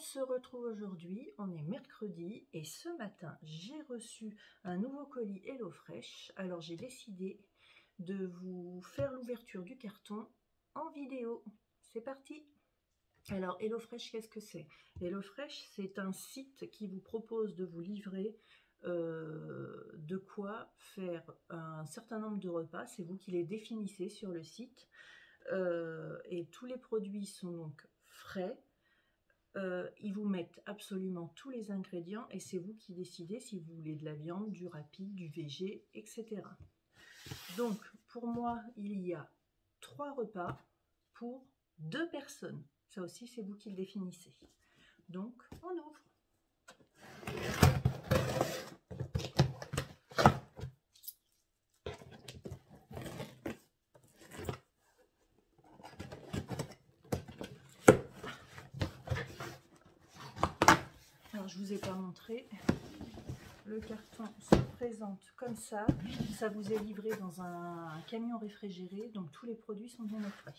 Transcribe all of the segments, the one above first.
se retrouve aujourd'hui, on est mercredi et ce matin j'ai reçu un nouveau colis HelloFresh. Alors j'ai décidé de vous faire l'ouverture du carton en vidéo. C'est parti! Alors HelloFresh, qu'est-ce que c'est? HelloFresh, c'est un site qui vous propose de vous livrer de quoi faire un certain nombre de repas. C'est vous qui les définissez sur le site. Et tous les produits sont donc frais. Ils vous mettent absolument tous les ingrédients et c'est vous qui décidez si vous voulez de la viande, du rapide, du végé, etc. Donc pour moi, il y a 3 repas pour 2 personnes. Ça aussi, c'est vous qui le définissez. Donc, on ouvre. Alors, je ne vous ai pas montré. Le carton se présente comme ça. Ça vous est livré dans un camion réfrigéré. Donc, tous les produits sont bien au frais.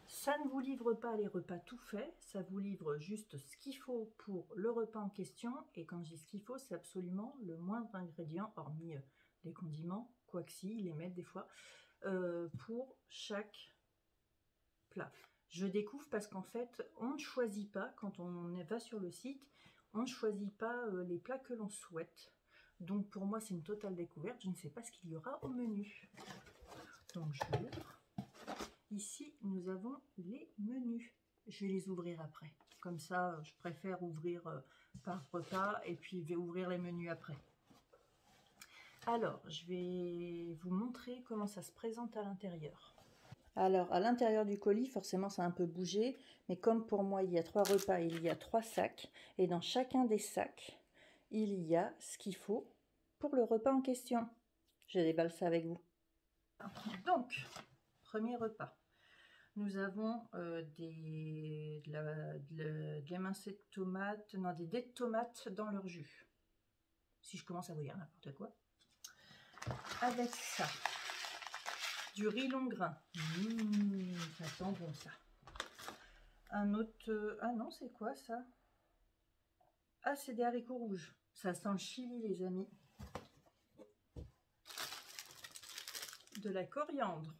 Ça ne vous livre pas les repas tout faits, ça vous livre juste ce qu'il faut pour le repas en question. Et quand je dis ce qu'il faut, c'est absolument le moindre ingrédient, hormis les condiments, quoique si, ils les mettent des fois, pour chaque plat. Je découvre parce qu'en fait, on ne choisit pas, quand on va sur le site, on ne choisit pas les plats que l'on souhaite. Donc pour moi, c'est une totale découverte, je ne sais pas ce qu'il y aura au menu. Donc je l'ouvre. Ici, nous avons les menus. Je vais les ouvrir après. Comme ça, je préfère ouvrir par repas et puis je vais ouvrir les menus après. Alors, je vais vous montrer comment ça se présente à l'intérieur. Alors, à l'intérieur du colis, forcément, ça a un peu bougé. Mais comme pour moi, il y a 3 repas, il y a 3 sacs. Et dans chacun des sacs, il y a ce qu'il faut pour le repas en question. Je déballe ça avec vous. Donc, premier repas. Nous avons de l'émincé de tomates, non, des dés de tomates dans leur jus. Si je commence à vous dire n'importe quoi. Avec ça, du riz long grain. Ça sent bon ça. Un autre... ah non, c'est quoi ça? Ah, c'est des haricots rouges. Ça sent le chili, les amis. De la coriandre.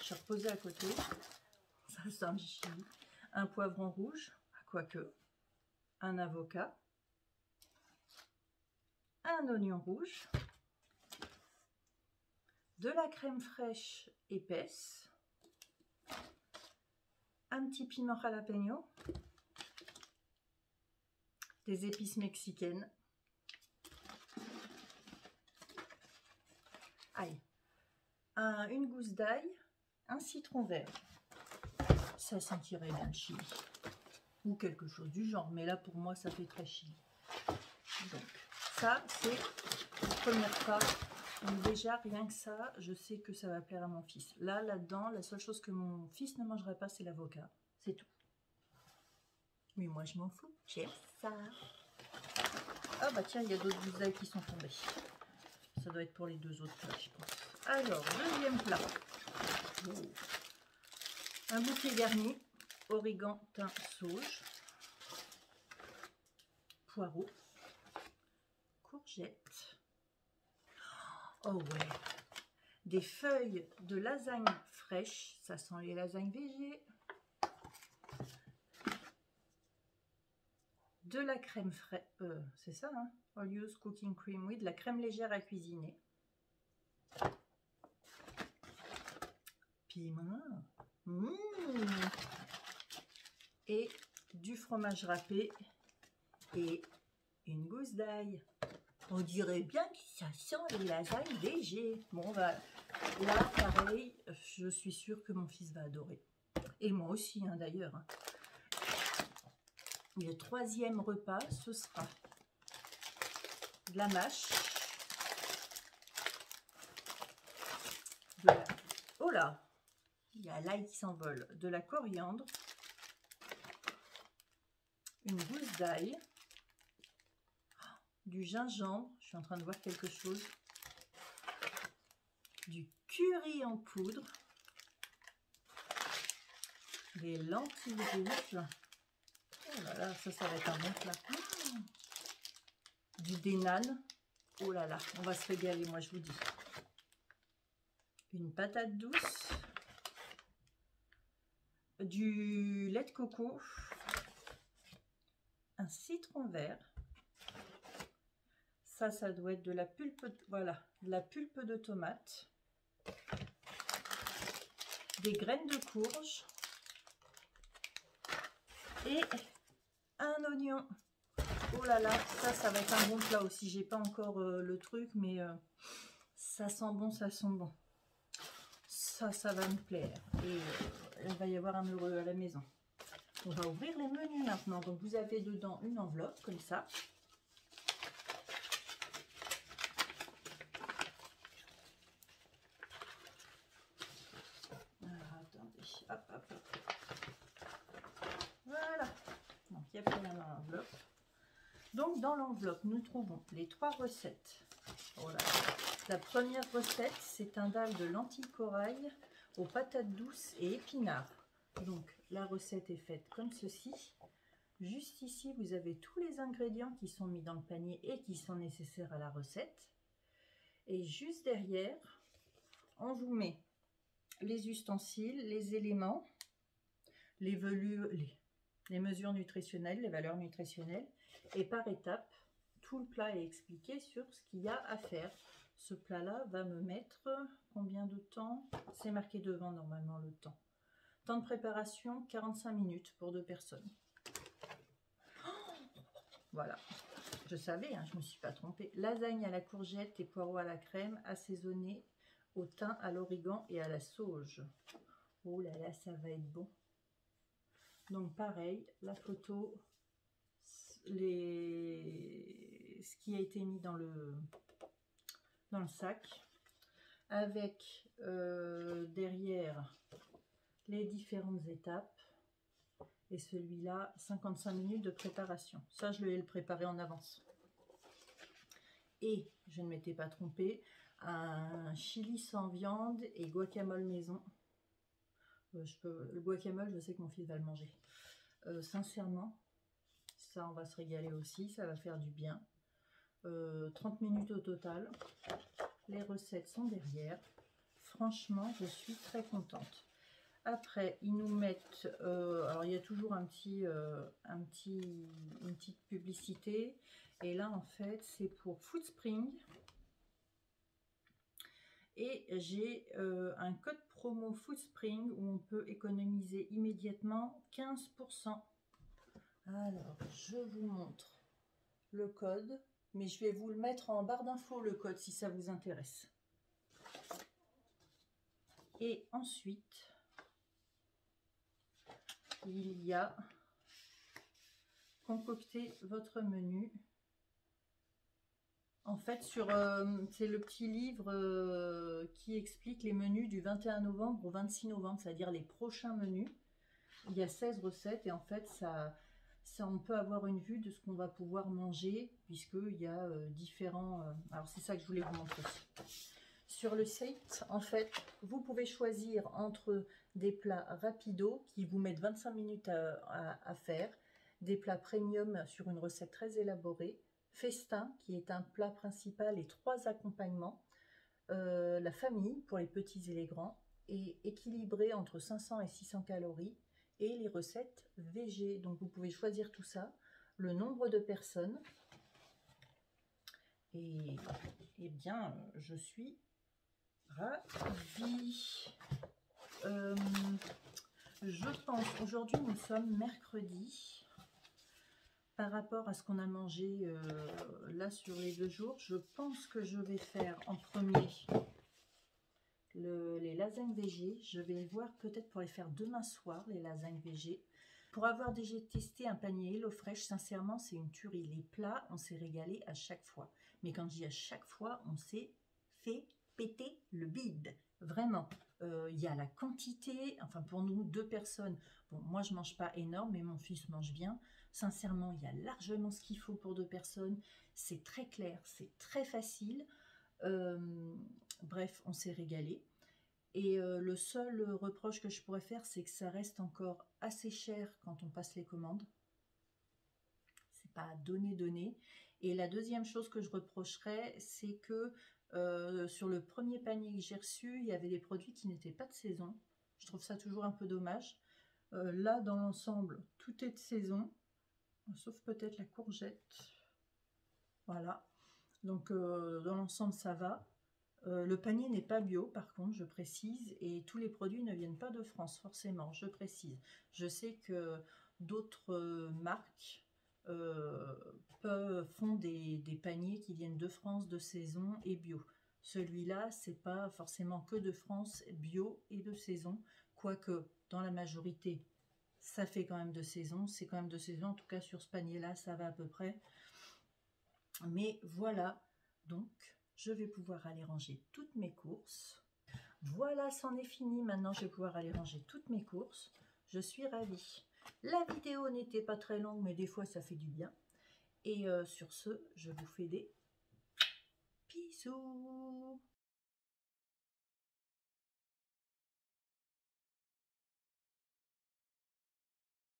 Je vais reposer à côté. Ça sent le chili. Un poivron rouge, quoique. Un avocat. Un oignon rouge. De la crème fraîche épaisse. Un petit piment jalapeno. Des épices mexicaines. Aïe. Une gousse d'ail. Un citron vert. Ça sentirait bien le chili. Ou quelque chose du genre. Mais là, pour moi, ça fait très chili. Donc, ça, c'est le premier pas. Donc déjà, rien que ça, je sais que ça va plaire à mon fils. Là-dedans, la seule chose que mon fils ne mangerait pas, c'est l'avocat. C'est tout. Mais moi, je m'en fous. J'aime ça. Ah bah tiens, il y a d'autres gousses d'ail qui sont tombées. Ça doit être pour les 2 autres plats, je pense. Alors, deuxième plat. Oh. Un bouquet garni, origan, thym, sauge, poireaux, courgettes. Oh ouais, des feuilles de lasagne fraîche, ça sent les lasagnes végé. De la crème fraîche, c'est ça, hein? All use cooking cream, oui, de la crème légère à cuisiner. Piment. Et du fromage râpé et une gousse d'ail. On dirait bien que ça sent les lasagnes végé. Bon, bah, là, pareil, je suis sûre que mon fils va adorer. Et moi aussi, hein, d'ailleurs. Hein. Le troisième repas, ce sera de la mâche. Oh là! Il y a l'ail qui s'envole. De la coriandre. Une gousse d'ail. Du gingembre. Je suis en train de voir quelque chose. Du curry en poudre, des lentilles rouges. Oh là là, ça va être un bon plat. Du dénane. Oh là là, on va se régaler, moi je vous dis. Une patate douce. Du lait de coco. Un citron vert. Ça doit être de la pulpe, voilà, de la pulpe de tomate. Des graines de courge. Et un oignon. Oh là là, ça va être un bon plat aussi. J'ai pas encore le truc, mais ça sent bon, ça sent bon. Ça va me plaire. Et il va y avoir un heureux à la maison. On va ouvrir les menus maintenant. Donc vous avez dedans une enveloppe comme ça. Alors, attendez, hop, hop, hop. Voilà. Donc il n'y a plus rien dans l'enveloppe. Donc dans l'enveloppe, nous trouvons les 3 recettes. Oh là là. La première recette, c'est un dalle de lentilles corail aux patates douces et épinards. Donc la recette est faite comme ceci. Juste ici, vous avez tous les ingrédients qui sont mis dans le panier et qui sont nécessaires à la recette. Et juste derrière, on vous met les ustensiles, les éléments, les mesures nutritionnelles, les valeurs nutritionnelles. Et par étapes, tout le plat est expliqué sur ce qu'il y a à faire. Ce plat-là va me mettre combien de temps? C'est marqué devant normalement le temps. Temps de préparation, 45 minutes pour 2 personnes. Voilà, je savais, hein, je ne me suis pas trompée. Lasagne à la courgette et poireaux à la crème, assaisonnée au thym, à l'origan et à la sauge. Oh là là, ça va être bon. Donc pareil, la photo, ce qui a été mis dans le sac, avec derrière les différentes étapes. Et celui-là, 55 minutes de préparation. Ça, je vais le préparer en avance. Et, je ne m'étais pas trompée, un chili sans viande et guacamole maison. Le guacamole, je sais que mon fils va le manger. Sincèrement, ça, on va se régaler aussi. Ça va faire du bien. 30 minutes au total. Les recettes sont derrière. Franchement, je suis très contente. Après, ils nous mettent, alors il y a toujours une petite publicité. Et là, en fait, c'est pour Foodspring. Et j'ai un code promo Foodspring où on peut économiser immédiatement 15%. Alors, je vous montre le code. Mais je vais vous le mettre en barre d'infos, le code, si ça vous intéresse. Et ensuite, il y a concocter votre menu. En fait, c'est le petit livre qui explique les menus du 21 novembre au 26 novembre, c'est-à-dire les prochains menus. Il y a 16 recettes et en fait, on peut avoir une vue de ce qu'on va pouvoir manger, puisqu'il y a différents... alors, c'est ça que je voulais vous montrer. Sur le site, en fait, vous pouvez choisir entre des plats rapidos qui vous mettent 25 minutes à faire, des plats premium sur une recette très élaborée, festin qui est un plat principal et 3 accompagnements, la famille pour les petits et les grands, et équilibré entre 500 et 600 calories, et les recettes végé. Donc vous pouvez choisir tout ça, le nombre de personnes, et bien je suis ravie. Je pense, aujourd'hui nous sommes mercredi, par rapport à ce qu'on a mangé là sur les 2 jours, je pense que je vais faire en premier les lasagnes végé. Je vais voir peut-être pour les faire demain soir, les lasagnes végé. Pour avoir déjà testé un panier HelloFresh, sincèrement, c'est une tuerie. Les plats, on s'est régalé à chaque fois. Mais quand je dis à chaque fois, on s'est fait péter le bide. Vraiment. Il y a la quantité, enfin pour nous, 2 personnes. Bon, moi, je mange pas énorme, mais mon fils mange bien. Sincèrement, il y a largement ce qu'il faut pour 2 personnes. C'est très clair, c'est très facile. Bref, on s'est régalé. Et le seul reproche que je pourrais faire, c'est que ça reste encore assez cher quand on passe les commandes. C'est pas donné. Et la deuxième chose que je reprocherais, c'est que sur le premier panier que j'ai reçu, il y avait des produits qui n'étaient pas de saison. Je trouve ça toujours un peu dommage. Là, dans l'ensemble, tout est de saison, sauf peut-être la courgette. Voilà. Donc, dans l'ensemble, ça va. Le panier n'est pas bio, par contre, je précise, et tous les produits ne viennent pas de France, forcément, je précise. Je sais que d'autres marques font des paniers qui viennent de France, de saison et bio. Celui-là, c'est pas forcément que de France, bio et de saison, quoique dans la majorité, ça fait quand même de saison. C'est quand même de saison, en tout cas sur ce panier-là, ça va à peu près. Mais voilà, donc je vais pouvoir aller ranger toutes mes courses. Voilà, c'en est fini. Maintenant, je vais pouvoir aller ranger toutes mes courses. Je suis ravie. La vidéo n'était pas très longue, mais des fois, ça fait du bien. Et sur ce, je vous fais des bisous.